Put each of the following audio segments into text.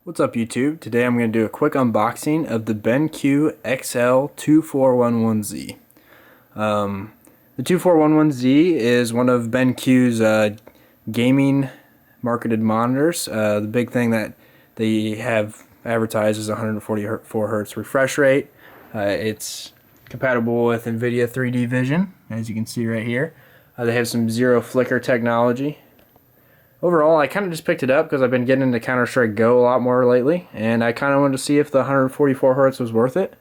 What's up YouTube? Today I'm going to do a quick unboxing of the BenQ XL2411Z. The 2411Z is one of BenQ's gaming marketed monitors. The big thing that they have advertised is 144 Hz refresh rate. It's compatible with NVIDIA 3D Vision, as you can see right here. They have some zero flicker technology. Overall, I kind of just picked it up because I've been getting into Counter-Strike Go a lot more lately, and I kind of wanted to see if the 144 Hz was worth it,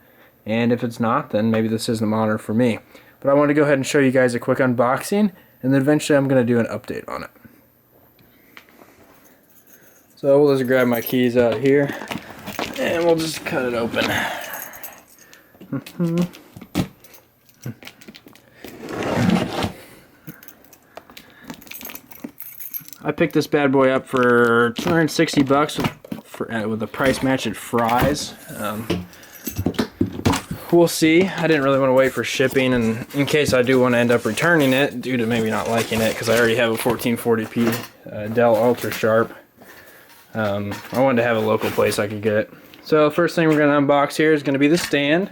and if it's not, then maybe this isn't a monitor for me. But I wanted to go ahead and show you guys a quick unboxing, and then eventually I'm going to do an update on it. So we'll just grab my keys out of here, and we'll just cut it open. I picked this bad boy up for 260 bucks with a price match at Fry's. We'll see. I didn't really want to wait for shipping, and in case I do want to end up returning it due to maybe not liking it, because I already have a 1440p Dell Ultra Sharp. I wanted to have a local place I could get it. So first thing we're going to unbox here is going to be the stand.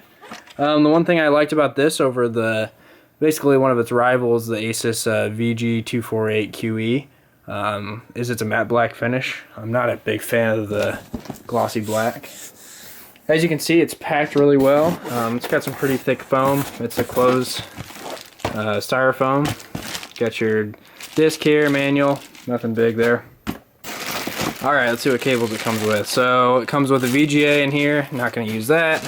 The one thing I liked about this over basically one of its rivals, the Asus VG248QE, is it's a matte black finish. I'm not a big fan of the glossy black. As you can see, it's packed really well. It's got some pretty thick foam. It's a closed styrofoam. Got your disc here, manual, nothing big there. Alright, let's see what cables it comes with. So it comes with a VGA in here, not going to use that.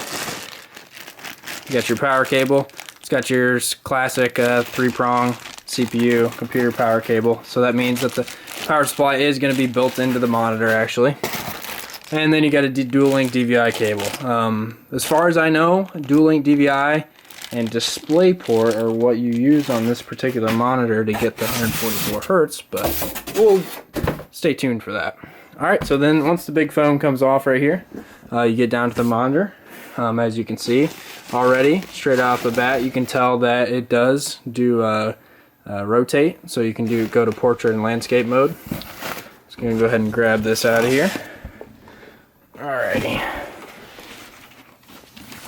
You got your power cable. It's got your classic 3-prong CPU computer power cable, so that means that the power supply is going to be built into the monitor actually. And then you got a dual link DVI cable. As far as I know, dual link DVI and DisplayPort are what you use on this particular monitor to get the 144 Hz, but we'll stay tuned for that. Alright, so then once the big foam comes off right here, you get down to the monitor. As you can see already, straight off the bat, you can tell that it does do rotate, so you can go to portrait and landscape mode. Just gonna go ahead and grab this out of here. Alrighty.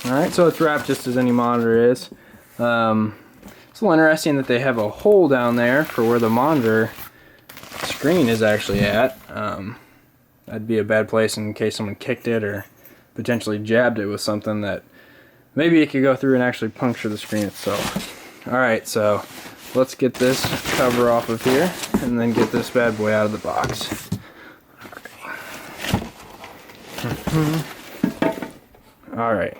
Alright, so it's wrapped just as any monitor is. It's a little interesting that they have a hole down there for where the monitor screen is actually at. That'd be a bad place in case someone kicked it or potentially jabbed it with something that maybe it could go through and actually puncture the screen itself. Alright, so let's get this cover off of here and then get this bad boy out of the box. Alright,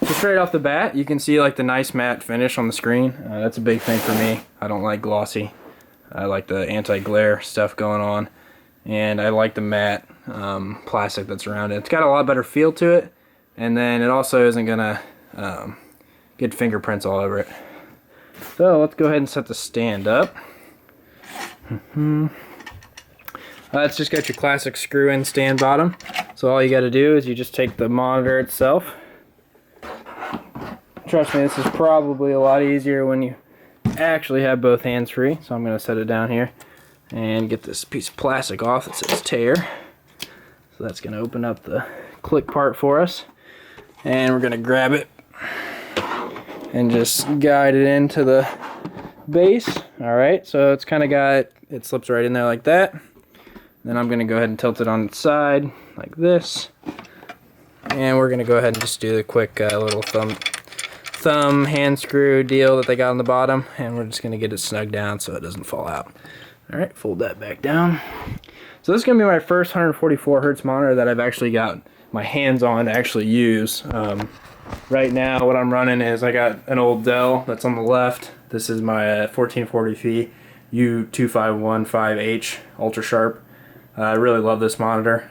so straight off the bat you can see like the nice matte finish on the screen. That's a big thing for me. I don't like glossy. I like the anti-glare stuff going on, and I like the matte plastic that's around it. It's got a lot better feel to it, and then it also isn't gonna get fingerprints all over it. So let's go ahead and set the stand up. It's just got your classic screw-in stand bottom. So all you got to do is you just take the monitor itself. Trust me, this is probably a lot easier when you actually have both hands free. So I'm going to set it down here and get this piece of plastic off that says tear. So that's going to open up the click part for us. And we're going to grab it and just guide it into the base. Alright, so it's kind of it slips right in there like that. Then I'm going to go ahead and tilt it on its side like this. And we're going to go ahead and just do the quick little thumb hand screw deal that they got on the bottom. And we're just going to get it snug down so it doesn't fall out. Alright, fold that back down. So this is going to be my first 144 Hz monitor that I've actually got my hands on to actually use. Right now what I'm running is I got an old Dell that's on the left. This is my 1440p U2515H Ultra Sharp. I really love this monitor.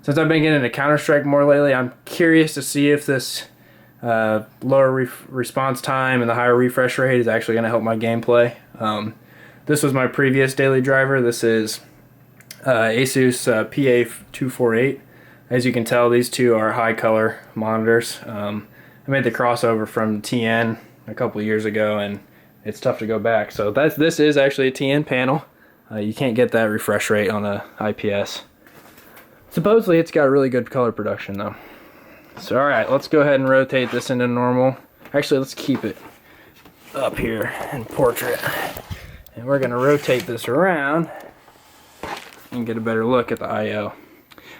Since I've been getting into Counter-Strike more lately, I'm curious to see if this lower response time and the higher refresh rate is actually going to help my gameplay. This was my previous daily driver. This is Asus PA248. As you can tell, these two are high color monitors. I made the crossover from TN a couple years ago, and it's tough to go back. So this is actually a TN panel. You can't get that refresh rate on a IPS. Supposedly it's got really good color production though. So alright, let's go ahead and rotate this into normal. Actually, let's keep it up here in portrait. And we're gonna rotate this around and get a better look at the I/O.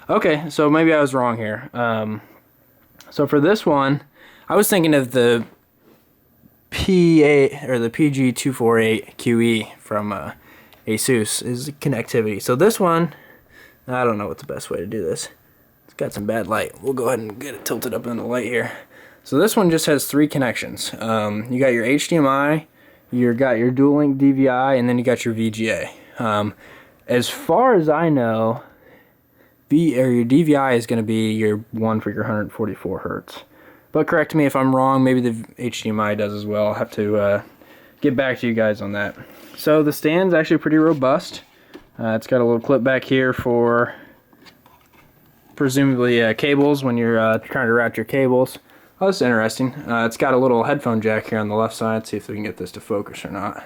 Okay, so maybe I was wrong here. So for this one, I was thinking of the P8 or the PG248QE from Asus is connectivity. So this one, I don't know what the best way to do this. It's got some bad light. We'll go ahead and get it tilted up in the light here. So this one just has 3 connections. You got your HDMI, you got your dual link DVI, and then you got your VGA. As far as I know, your DVI is going to be your one for your 144 hertz. But correct me if I'm wrong, maybe the HDMI does as well. I'll have to get back to you guys on that. So the stand's actually pretty robust. It's got a little clip back here for presumably cables when you're trying to route your cables. Oh, that's interesting. It's got a little headphone jack here on the left side. Let's see if we can get this to focus or not.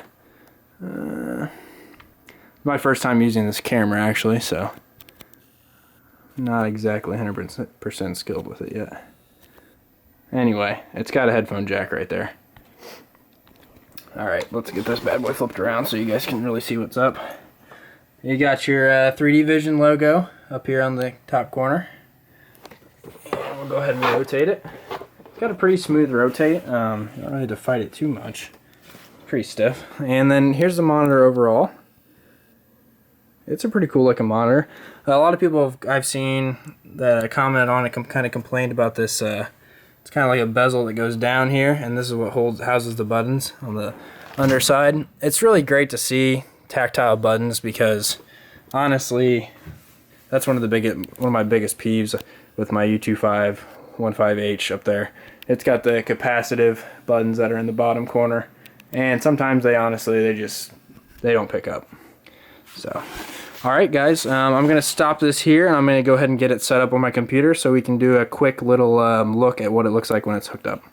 My first time using this camera actually, so not exactly 100% skilled with it yet. Anyway, it's got a headphone jack right there. Alright, let's get this bad boy flipped around so you guys can really see what's up. You got your 3D Vision logo up here on the top corner. And we'll go ahead and rotate it. It's got a pretty smooth rotate. You don't really have to fight it too much. Pretty stiff. And then here's the monitor overall. It's a pretty cool looking monitor. A lot of people I've seen that commented on it kind of complained about this. It's kind of like a bezel that goes down here, and this is what houses the buttons on the underside. It's really great to see tactile buttons because honestly, that's one of my biggest peeves with my U2515H up there. It's got the capacitive buttons that are in the bottom corner, and sometimes they don't pick up. So, alright guys, I'm going to stop this here and I'm going to go ahead and get it set up on my computer so we can do a quick little look at what it looks like when it's hooked up.